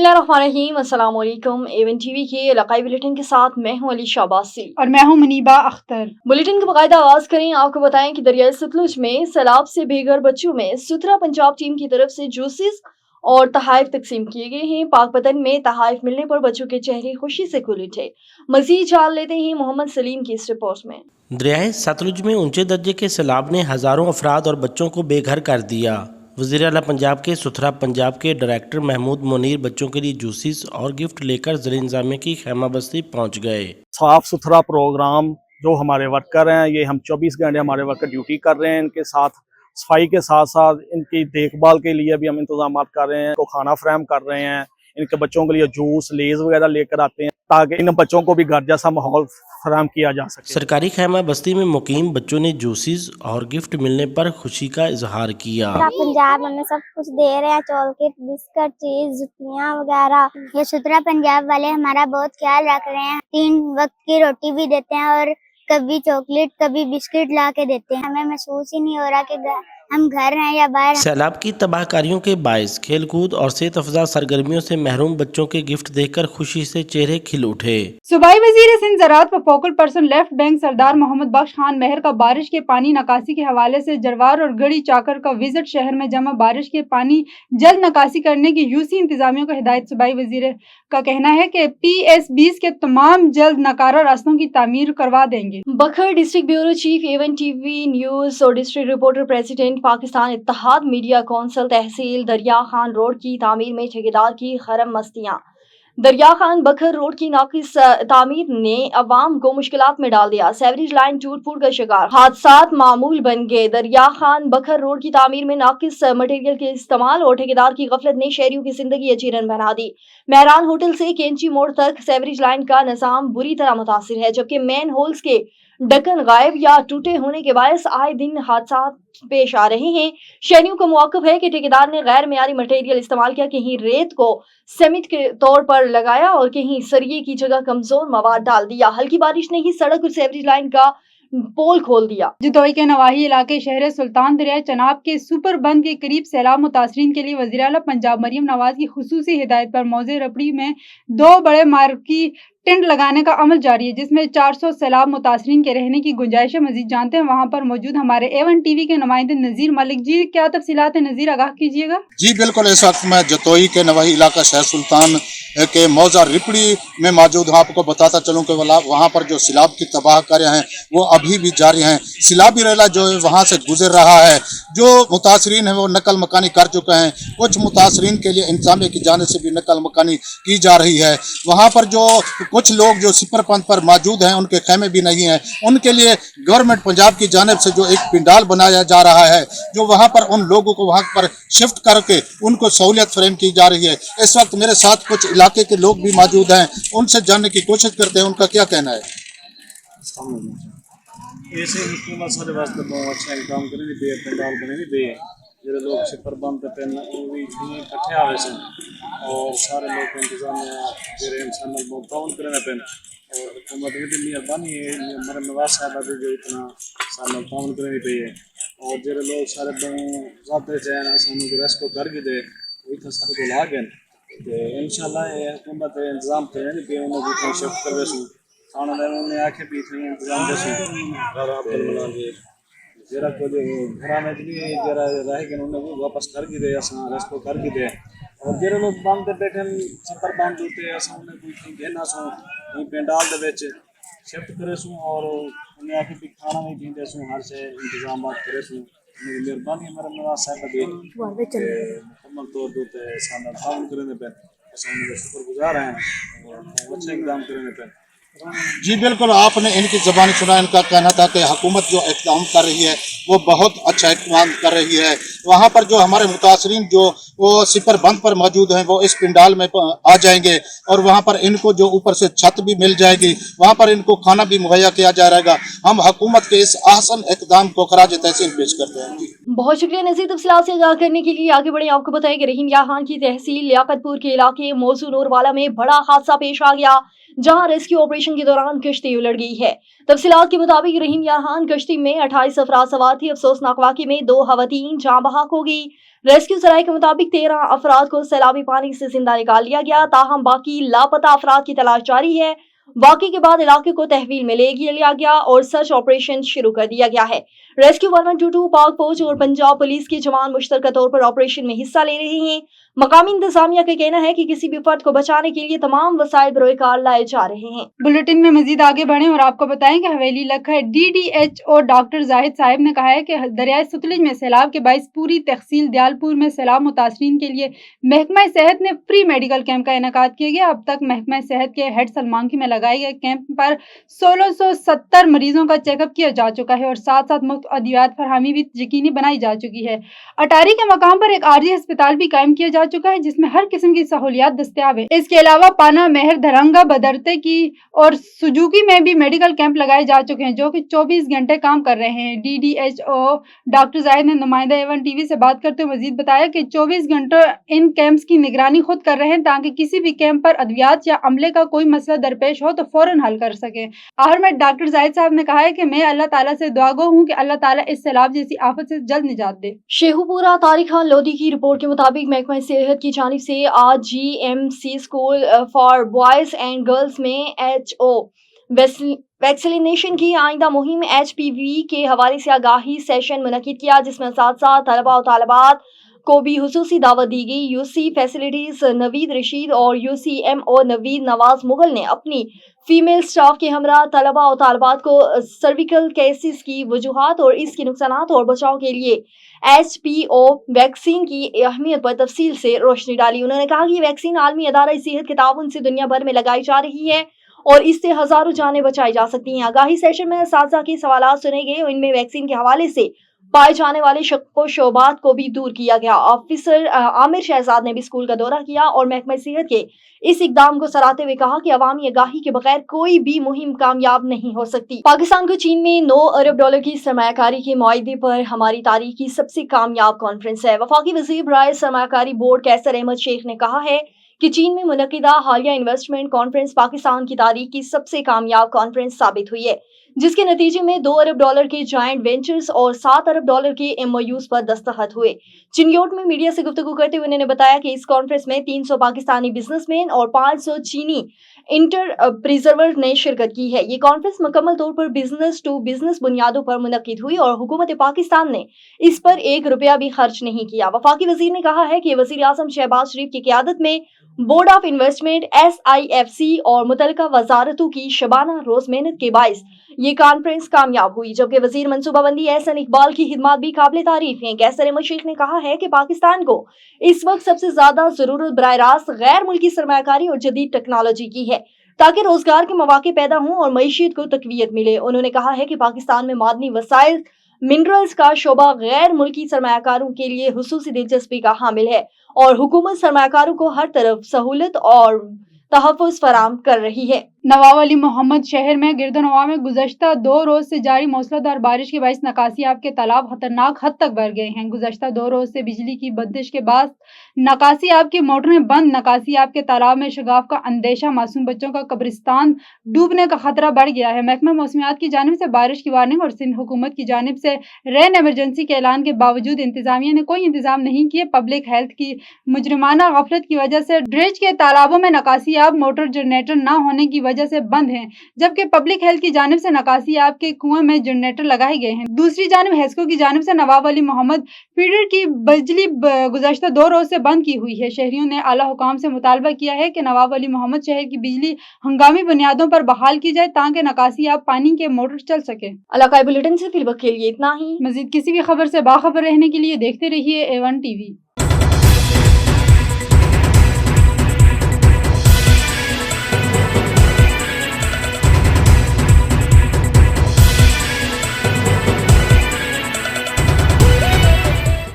बिस्मिल्लाहिर्रहमानिर्रहीम, अस्सलाम वालेकुम। एवन टीवी के इलाकाई बुलेटिन के साथ मैं हूं अली शाबासी और मैं हूं मुनीबा अख्तर। बुलेटिन की बाकायदा आगाज करें। आपको बताएं कि दरियाई सतलुज में सैलाब से बेघर बच्चों में सुथरा पंजाब टीम की तरफ से जूसेस और तहाइफ तकसीम किए गए हैं। पाकपतन में तहाइफ मिलने पर बच्चों के चेहरे खुशी से खुल उठे। मजीद जान लेते हैं मोहम्मद सलीम की इस रिपोर्ट में। दरियाए सतलुज में ऊंचे दर्जे के सैलाब ने हज़ारों अफराद और बच्चों को बेघर कर दिया। वज़ीर आला पंजाब के सुथरा पंजाब के डायरेक्टर महमूद मुनीर बच्चों के लिए जूसेस और गिफ्ट लेकर ज़िले इंतज़ामिया की खैमा बस्ती पहुँच गए। साफ़ सुथरा प्रोग्राम जो हमारे वर्कर हैं, ये हम 24 घंटे हमारे वर्कर ड्यूटी कर रहे हैं। इनके साथ सफाई के साथ साथ इनकी देखभाल के लिए भी हम इंतजाम कर रहे हैं। इनको खाना फ्राहम कर रहे हैं। इनके बच्चों के लिए जूस लेज वगैरह लेकर आते हैं ताकि इन बच्चों को भी घर जैसा माहौल फराहम किया जा सके। सरकारी खैमा बस्ती में मुकीम बच्चों ने जूसेस और गिफ्ट मिलने पर खुशी का इजहार किया। पंजाब हमें सब कुछ दे रहे हैं, चॉकलेट, बिस्किट, चीज, जुतियाँ वगैरह। ये सुथरा पंजाब वाले हमारा बहुत ख्याल रख रहे हैं। 3 वक्त की रोटी भी देते हैं और कभी चॉकलेट कभी बिस्किट ला के देते हैं। हमें महसूस ही नहीं हो रहा कि हम घर हैं या बाहर। सैलाब की तबाहकारियों के बायस खेलकूद और सेहत अफजा सरगर्मियों से महरूम बच्चों के गिफ्ट देखकर खुशी से चेहरे खिल उठे। सूबाई वजीर सिंध ज़राअत व फोकल पर्सन लेफ्ट बैंक सरदार मोहम्मद बख्श खान मेहर का बारिश के पानी निकासी के हवाले से जरवार और गढ़ी चाकर का विजिट शहर में जमा बारिश के पानी जल्द निकासी करने की यूसी इंतजामियों को हिदायत। सूबाई वजीर का कहना है कि PS20 के तमाम जल्द नकारा रास्तों की तामीर करवा देंगे। Bhakkar district bureau chief Avon TV news और डिस्ट्रिक्ट रिपोर्टर प्रेसिडेंट पाकिस्तान इत्तेहाद मीडिया कौंसिल तहसील दरिया खान रोड की तामीर में ठेकेदार की खरम मस्तियां। दरिया खान बखर रोड की नाकिस तामीर ने अवाम को मुश्किलात में डाल दिया। सेवरेज लाइन टूट फूट का शिकार, हादसात मामूल बन गए। दरिया खान बखर रोड की तामीर में नाकिस मटेरियल के इस्तेमाल और ठेकेदार की गफलत ने शहरियों की जिंदगी अचीरन बना दी। मेहरान होटल से कैंची मोड़ तक सेवरेज लाइन का निजाम बुरी तरह मुतासिर है, जबकि मेन होल्स के ढक्कन गायब या टूटे होने के बायस आए दिन हादसा पेश आ रहे हैं। शहरियों को मौक़िफ़ है कि ठेकेदार ने गैर मेयारी मटेरियल इस्तेमाल किया, कहीं रेत को सीमेंट के तौर पर लगाया और कहीं सरिये की जगह कमजोर मवाद डाल दिया। हल्की बारिश ने ही सड़क और सेवरेज लाइन का पोल खोल दिया। जदोई के नवाही इलाके शहर सुल्तान दरिया चनाब के सुपर बंद के करीब सैलाब मुतासरीन के लिए वज़ीर आला पंजाब मरियम नवाज की खुसूसी हिदायत पर मौजे रपड़ी में 2 बड़े मार्की टेंट लगाने का अमल जारी है, जिसमें 400 सैलाब मुतासरीन के रहने की गुंजाइश है। मजीद जानते हैं वहाँ पर मौजूद हमारे एवन टीवी के नुमाइंदे नज़ीर मलिक जी। क्या तफसीलात है नज़ीर, आगाह कीजिएगा। जी बिल्कुल, इस वक्त मैं जतोई के नवाही इलाका शहर सुल्तान के मौजा रिपड़ी में मौजूद हूँ। आपको बताता चलूँ कि वहाँ पर जो सैलाब की तबाहकारियाँ हैं वो अभी भी जारी हैं। सैलाबी रेला जो है वहाँ से गुजर रहा है। जो मुतासरीन है वो नकल मकानी कर चुके हैं। कुछ मुतासरीन के लिए इंतजामिया की जानिब से भी नकल मकानी की जा रही है। वहाँ पर जो कुछ लोग जो सिपर पंथ पर मौजूद हैं उनके खैमे भी नहीं हैं। उनके लिए गवर्नमेंट पंजाब की जानिब से जो एक पिंडाल बनाया जा रहा है, जो वहाँ पर उन लोगों को वहाँ पर शिफ्ट करके उनको सहूलियत फ्रेम की जा रही है। इस वक्त मेरे साथ कुछ इलाके के लोग भी मौजूद हैं, उनसे जानने की कोशिश करते हैं उनका क्या कहना है। ऐसे हुकूमत सारे वास्ते बहुत अच्छा काम करे दी बे पंडाल बने दी बे जो लोग सिपर बंद पे वो भी इकट्ठे आवे से और सारे लोग इंतजामिया जेरे इंसान बहुत ताउन करने पे और हुकूमत की मेहरबानी है हमारे नवाज साहब भी जो इतना साल ताउन करने पे है और जेरे लोग सारे जाते जाए सानू को रेस्को कर के दे इतना सारे को लागे इंशाल्लाह ये हुकूमत इंतजाम करे पे उन्हें भी शिफ्ट करवे सु खाना देने उन्हें आके भी इंतजाम दे सु घर आप बना लिए जरा को घरा में भी जरा रह के उन्हें वो वापस कर के दे असा रेस्को कर के दे और जेरे लोग बंद बैठे छतर बंद होते असा उन्हें कोई कहना सो कोई पेंडाल दे विच शिफ्ट करे सु और उन्हें आके भी खाना नहीं दींदे सु हर से इंतजाम करे सु मेहरबानी हमारे नवाज साहब दी मुकम्मल तौर पे सामने ताउन करने पे असा उन्हें शुक्रगुजार हैं और अच्छा इकदाम करने पे। जी बिल्कुल, आपने इनकी ज़बानी सुना। इनका कहना था कि हुकूमत जो इक़दाम कर रही है वो बहुत अच्छा इक़दाम कर रही है। वहाँ पर जो हमारे मुतासरीन जो वो सिपर बंद पर मौजूद हैं वो इस पिंडाल में आ जाएंगे और वहाँ पर इनको जो ऊपर से छत भी मिल जाएगी, वहाँ पर इनको खाना भी मुहैया किया जाएगा। हम हुकूमत के इस आसन इक़दाम को खराज तहसीन पेश करते हैं। बहुत शुक्रिया नज़ीर, तफसीलात से आगाह करने के लिए। आगे बढ़े, आपको बताएं कि रहीम यार खान की तहसील लियाकतपुर के इलाके मौजू नूरवाला में बड़ा हादसा पेश आ गया, जहां रेस्क्यू ऑपरेशन के दौरान कश्ती उलट गई है। तफसीलात के मुताबिक रहीम यार खान कश्ती में 28 अफराद सवार थी। अफसोसनाक वाक़े में 2 खवातीन जाँ बहक हो गई। रेस्क्यू सराय के मुताबिक 13 अफराद को सैलाबी पानी से जिंदा निकाल लिया गया, ताहम बाकी लापता अफराद की तलाश जारी है। वाक़े के बाद इलाके को तहवील में ले लिया गया और सर्च ऑपरेशन शुरू कर दिया गया है। रेस्क्यू 1122 पाक फौज और पंजाब पुलिस के जवान मुश्तरका तौर पर ऑपरेशन में हिस्सा ले रहे हैं। मकामी इंतजामिया का कहना है कि किसी भी फर्द को बचाने के लिए तमाम वसाइल बरोकार लाए जा रहे हैं। बुलेटिन में मजीद आगे बढ़ें और आपको बताएं कि हवेली लखा DDHO डॉक्टर जाहिद साहिब ने कहा है कि दरियाए सतलुज में सैलाब के बाइस पूरी तहसील दयालपुर में सैलाब मुतासरीन के लिए महकमा सेहत ने फ्री मेडिकल कैंप का इनेकाद किया गया। अब तक महकमा सेहत के हेड सलमानकी में लगाए गए कैंप पर 1670 मरीजों का चेकअप किया जा चुका है और साथ साथ मुफ्त अद्वियात फरहमी भी यकीनी बनाई जा चुकी है। अटारी के मकाम पर एक आरजी अस्पताल भी कायम किया जा चुका है जिसमें हर किस्म की सहूलियात दस्तयाब है। इसके अलावा पाना, मेहर, धरंगा, बदरते की और सुजुकी में भी मेडिकल कैंप लगाए जा चुके हैं जो कि 24 घंटे काम कर रहे हैं। DDHO डॉक्टर जाहिद ने नुमाइंदा A1 TV से बात करते हुए मजीद बताया कि 24 घंटों इन कैंप्स की निगरानी खुद कर रहे हैं ताकि किसी भी कैंप पर अद्वियात या अमले का कोई मसला दरपेश हो तो फौरन हल कर सके। आखिर में डॉक्टर जाहिद साहब ने कहा है कि मैं अल्लाह ताला से दुआगो हूँ कि अल्लाह ताला इस सैलाब जैसी आफत से जल्द निजात दे। शेखुपुरा तारिक खान लोधी की रिपोर्ट के मुताबिक महकमा सेहत की जानिब से आज GMC school for boys and girls में HO वैक्सीनेशन की आइंदा मुहिम HPV के हवाले से आगाही सेशन मुनक्किद किया जिसमें साथ साथ तलबा और तालिबात को भी हुसूसी दावत दी गई। UC फैसिलिटीज नवीद रशीद और UCMO नवीद नवाज मुगल ने अपनी फीमेल स्टाफ के हमरा तलबा और तालिबात को सर्विकल केसेस की वजूहात और इसके नुकसानात और बचाव के लिए HPO वैक्सीन की अहमियत पर तफसील से रोशनी डाली। उन्होंने कहा कि ये वैक्सीन आलमी अदारा सेहत के ताउन से दुनिया भर में लगाई जा रही है और इससे हजारों जानें बचाई जा सकती हैं। आगाही सेशन में साजा के सवाल सुने गए और इनमें वैक्सीन के हवाले से पाए जाने वाले शक व शोबात को भी दूर किया गया। ऑफिसर आमिर शहजाद ने भी स्कूल का दौरा किया और महकमा सेहत के इस इकदाम को सराहते हुए कहा कि अवामी आगाही के बगैर कोई भी मुहिम कामयाब नहीं हो सकती। पाकिस्तान को चीन में 9 अरब डॉलर की सरमायाकारी के मुआहदे पर हमारी तारीख की सबसे कामयाब कॉन्फ्रेंस है। वफाकी वज़ीर बराए सरमायाकारी बोर्ड कैसर अहमद शेख ने कहा है कि चीन में मुनक्किदा हालिया इन्वेस्टमेंट कॉन्फ्रेंस पाकिस्तान की तारीख की सबसे कामयाब कॉन्फ्रेंस साबित हुई है जिसके नतीजे में 2 अरब डॉलर के जॉइंट वेंचर्स और 7 अरब डॉलर के MOUs पर दस्तखत हुए। चिंगयोट में मीडिया से गुफ्तगू करते हुए उन्होंने बताया कि इस कॉन्फ्रेंस में 300 पाकिस्तानी बिजनेसमैन और 500 चीनी इंटरप्रिजर्वर ने शिरकत की है। ये कॉन्फ्रेंस मुकम्मल तौर पर बिजनेस टू बिजनेस बुनियादों पर मुनक्किद हुई और हुकूमत पाकिस्तान ने इस पर 1 रुपया भी खर्च नहीं किया। वफाकी वजीर ने कहा है कि वजीर आजम शहबाज शरीफ की क़यादत में बोर्ड ऑफ इन्वेस्टमेंट SIFC और मुतल्लिका वजारतों की शबाना रोज मेहनत के बाइस ये कॉन्फ्रेंस कामयाब हुई, जबकि वजीर मनसूबाबंदी एहसन इकबाल की खिदमत भी काबिल तारीफ हैं। कैसर अहमद शेख ने कहा है कि पाकिस्तान को इस वक्त सबसे ज्यादा जरूरत बराह रास्त गैर मुल्की सरमायाकारी और जदीद टेक्नोलॉजी की है ताकि रोजगार के मौके पैदा हों और मईशत को तकवीयत मिले। उन्होंने कहा है कि पाकिस्तान में मादनी वसाइल मिनरल्स का शोबा गैर मुल्की सरमायाकारों के लिए हुसूसी दिलचस्पी का हामिल है और हुकूमत सरमायाकारों को हर तरफ सहूलत और तहफ़्फ़ुज़ फराम कर रही है। नवाब अली मोहम्मद शहर में गिरदनवा में गुज़श्ता 2 रोज से जारी मूसलाधार बारिश के बाइस नकासियाब के तालाब खतरनाक हद तक भर गए हैं। गुज़श्ता 2 रोज से बिजली की बंदिश के बाद नकासियाब की मोटरें बंद, नकासियाब के तालाब में शगाफ का अंदेशा, मासूम बच्चों का कब्रिस्तान डूबने का खतरा बढ़ गया है। महकमा मौसमियात की जानिब से बारिश की वार्निंग और सिंध हुकूमत की जानिब से रेन एमरजेंसी के ऐलान के बावजूद इंतजामिया ने कोई इंतजाम नहीं किए। पब्लिक हेल्थ की मुजरिमाना गफलत की वजह से ड्रेज के तालाबों में नकासियाब मोटर जनरेटर न होने की वजह से बंद हैं, जबकि पब्लिक हेल्थ की जानिब से नकासियाब के कुएं में जनरेटर लगाए गए हैं। दूसरी जानिब हेस्को की जानिब से नवाब अली मोहम्मद फीडर की बिजली गुज़श्ता 2 रोज से बंद की हुई है। शहरियों ने आला हुकाम से मुतालबा किया है कि नवाब अली मोहम्मद शहर की बिजली हंगामी बुनियादों पर बहाल की जाए ताकि नकासियाब पानी के मोटर चल सके। इलाकाई बुलेटिन से फिल वक्त के लिए इतना ही। मजीद किसी भी खबर से बाखबर रहने के लिए देखते रहिए A1 TV।